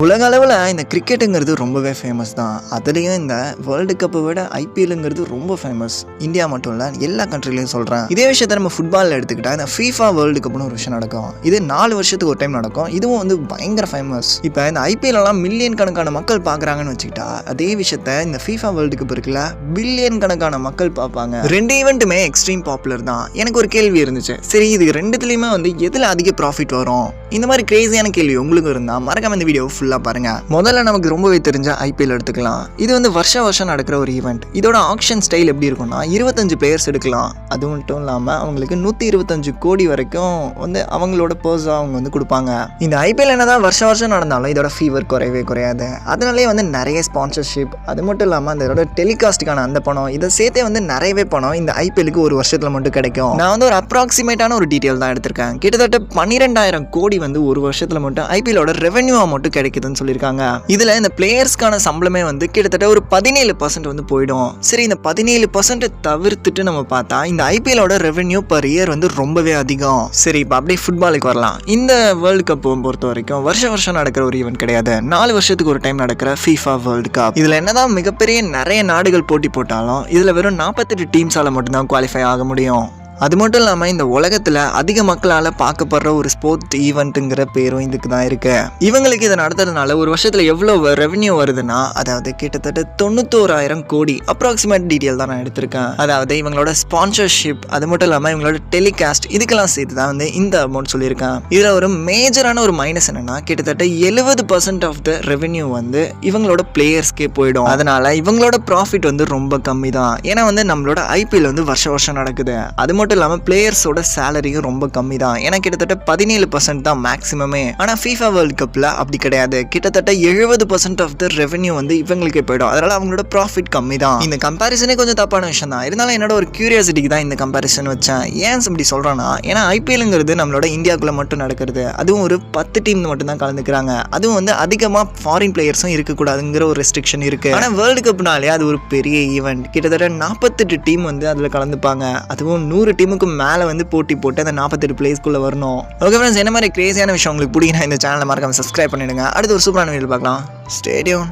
உலக அளவில் இந்த கிரிக்கெட்டுங்கிறது ரொம்பவே ஃபேமஸ் தான். அதுலேயும் இந்த வேர்ல்டு கப்பை விட ஐபிஎல்லுங்கிறது ரொம்ப ஃபேமஸ். இந்தியா மட்டும் இல்லை, எல்லா கண்ட்ரிலையும் சொல்கிறேன். இதே விஷயத்தை நம்ம ஃபுட்பாலில் எடுத்துக்கிட்டால் இந்த ஃபீஃபா வேர்ல்டு கப்னு ஒரு விஷயம் நடக்கும். இது 4 வருஷத்துக்கு ஒரு டைம் நடக்கும். இதுவும் வந்து பயங்கர ஃபேமஸ். இப்போ இந்த ஐபிஎல்லாம் மில்லியன் கணக்கான மக்கள் பார்க்குறாங்கன்னு வச்சுக்கிட்டா, அதே விஷயத்த இந்த ஃபீஃபா வேர்ல்டு கப் இருக்குல்ல, பில்லியன் கணக்கான மக்கள் பார்ப்பாங்க. 2 ஈவெண்ட்டுமே எக்ஸ்ட்ரீம் பாப்புலர் தான். எனக்கு ஒரு கேள்வி இருந்துச்சு, சரி இது ரெண்டுத்துலேயுமே வந்து எதில் அதிக ப்ராஃபிட் வரும்? இந்த மாதிரி கிரேசியான கேள்வி உங்களுக்கு இருந்தால் மறக்காம இந்த வீடியோ ஃபுல்லாக பாருங்க. முதல்ல நமக்கு ரொம்பவே தெரிஞ்ச ஐபிஎல் எடுத்துக்கலாம். இது வந்து வருஷம் நடக்கிற ஒரு ஈவெண்ட். இதோட ஆக்ஷன் ஸ்டைல் எப்படி இருக்கும்னா, 25 பிளேயர்ஸ் எடுக்கலாம். அது மட்டும் இல்லாமல் அவங்களுக்கு 125 கோடி வரைக்கும் வந்து அவங்களோட பர்ஸாக அவங்க வந்து கொடுப்பாங்க. இந்த ஐபிஎல் என்னதான் வருஷம் நடந்தாலும் இதோட ஃபீவர் குறையவே குறையாது. அதனாலே வந்து நிறைய ஸ்பான்சர்ஷிப், அது மட்டும் இல்லாமல் அதோட டெலிகாஸ்டுக்கான அந்த பணம், இதை சேர்த்தே வந்து நிறையவே பணம் இந்த ஐபிஎலுக்கு ஒரு வருஷத்தில் மட்டும் கிடைக்கும். நான் வந்து ஒரு அப்ராக்சிமேட்டான ஒரு டீட்டெயில் தான் எடுத்திருக்கேன். கிட்டத்தட்ட 12,000 கோடி வந்து ஒரு வருஷத்துல மட்டும் ஐபிஎலோட ரெவென்யூ மட்டும் கிடைக்குதுன்னு சொல்லியிருக்காங்க. இதுல இந்த பிளேயர்ஸ்க்கான சம்பளமே வந்து கிட்டத்தட்ட ஒரு 17% வந்து போயிடும். சரி, இந்த 17% தவிர்த்துட்டு நம்ம பார்த்தா இந்த ஐபிஎலோட ரெவென்யூ பர் இயர் வந்து ரொம்பவே அதிகம். சரி, இப்போ அப்படியே ஃபுட்பாலுக்கு வரலாம். இந்த வேர்ல்டு கப் பொறுத்த வரைக்கும் வருஷம் நடக்கிற ஒரு ஈவெண்ட் கிடையாது. 4 வருஷத்துக்கு ஒரு டைம் நடக்கிற ஃபீஃபா வேர்ல்டு கப். இதுல என்னதான் மிகப்பெரிய நிறைய நாடுகள் போட்டி போட்டாலும் இதுல வெறும் 48 டீம்ஸால மட்டும்தான் குவாலிஃபை ஆக முடியும். அது மட்டும் இல்லாமல் இந்த உலகத்தில் அதிக மக்களால் பார்க்கப்படுற ஒரு ஸ்போர்ட் ஈவெண்ட்டுங்கிற பேரும் இதுக்கு தான் இருக்கு. இவங்களுக்கு இதை நடத்துறதுனால ஒரு வருஷத்தில் எவ்வளோ ரெவென்யூ வருதுன்னா, அதாவது கிட்டத்தட்ட 91,000 கோடி. அப்ராக்சிமேட் டீட்டெயில் தான் நான் எடுத்திருக்கேன். அதாவது இவங்களோட ஸ்பான்சர்ஷிப், அது மட்டும் இல்லாமல் இவங்களோட டெலிகாஸ்ட், இதுக்கெல்லாம் சேர்த்து தான் வந்து இந்த அமௌண்ட் சொல்லியிருக்கேன். இதில் ஒரு மேஜரான ஒரு மைனஸ் என்னன்னா, கிட்டத்தட்ட 70% ஆஃப் த ரெவென்யூ வந்து இவங்களோட பிளேயர்ஸ்க்கே போயிடும். அதனால இவங்களோட ப்ராஃபிட் வந்து ரொம்ப கம்மி தான். ஏன்னா வந்து நம்மளோட ஐபிஎல் வந்து வருஷம் நடக்குது. அது மட்டும் இல்லாமல் பிளேயர்ஸோட சேலரியும் ரொம்ப கம்மி தான். ஏன்னா கிட்டத்தட்ட 17% தான் மேக்ஸிமமே. ஆனால் ஃபீஃபா வேர்ல்டு கப்பில் அப்படி கிடையாது. கிட்டத்தட்ட 70% ஆஃப் த ரெவென்யூ வந்து இவங்களுக்கே போயிடும். அதனால அவங்களோட ப்ராஃபிட் கம்மி தான். இந்த கம்பேரிசனே கொஞ்சம் தப்பான விஷயம் தான். இருந்தாலும் என்னோட ஒரு கியூரியாசிட்டிக்கு தான் இந்த கம்பேரிசன் வச்சேன். ஏன் இப்படி சொல்கிறேன்னா, ஏன்னா ஐபிஎல்ங்கிறது நம்மளோட இந்தியாவுக்குள்ள மட்டும் நடக்கிறது. அதுவும் ஒரு 10 டீம் மட்டும் தான் கலந்துக்கிறாங்க. அதுவும் வந்து அதிகமாக ஃபாரின் பிளேயர்ஸும் இருக்கக்கூடாதுங்கிற ஒரு ரெஸ்ட்ரிக்ஷன் இருக்கு. ஆனால் வேர்ல்டு கப்னாலே அது ஒரு பெரிய ஈவெண்ட். கிட்டத்தட்ட 48 டீம் வந்து அதில் கலந்துப்பாங்க. அதுவும் 100 டீமுக்கு மேலே வந்து போட்டி போட்டு அந்த 48 பிளேஸ்க்குள்ளே வரணும். ஓகே ஃப்ரெண்ட்ஸ், என்ன மாதிரி கிரேசியான விஷயம் உங்களுக்கு பிடிக்குன்னா இந்த சேனலை மறக்காம சப்ஸ்கிரைப் பண்ணிடுங்க. அடுத்து ஒரு சூப்பரான வீடியோ பார்க்கலாம். Stay tune.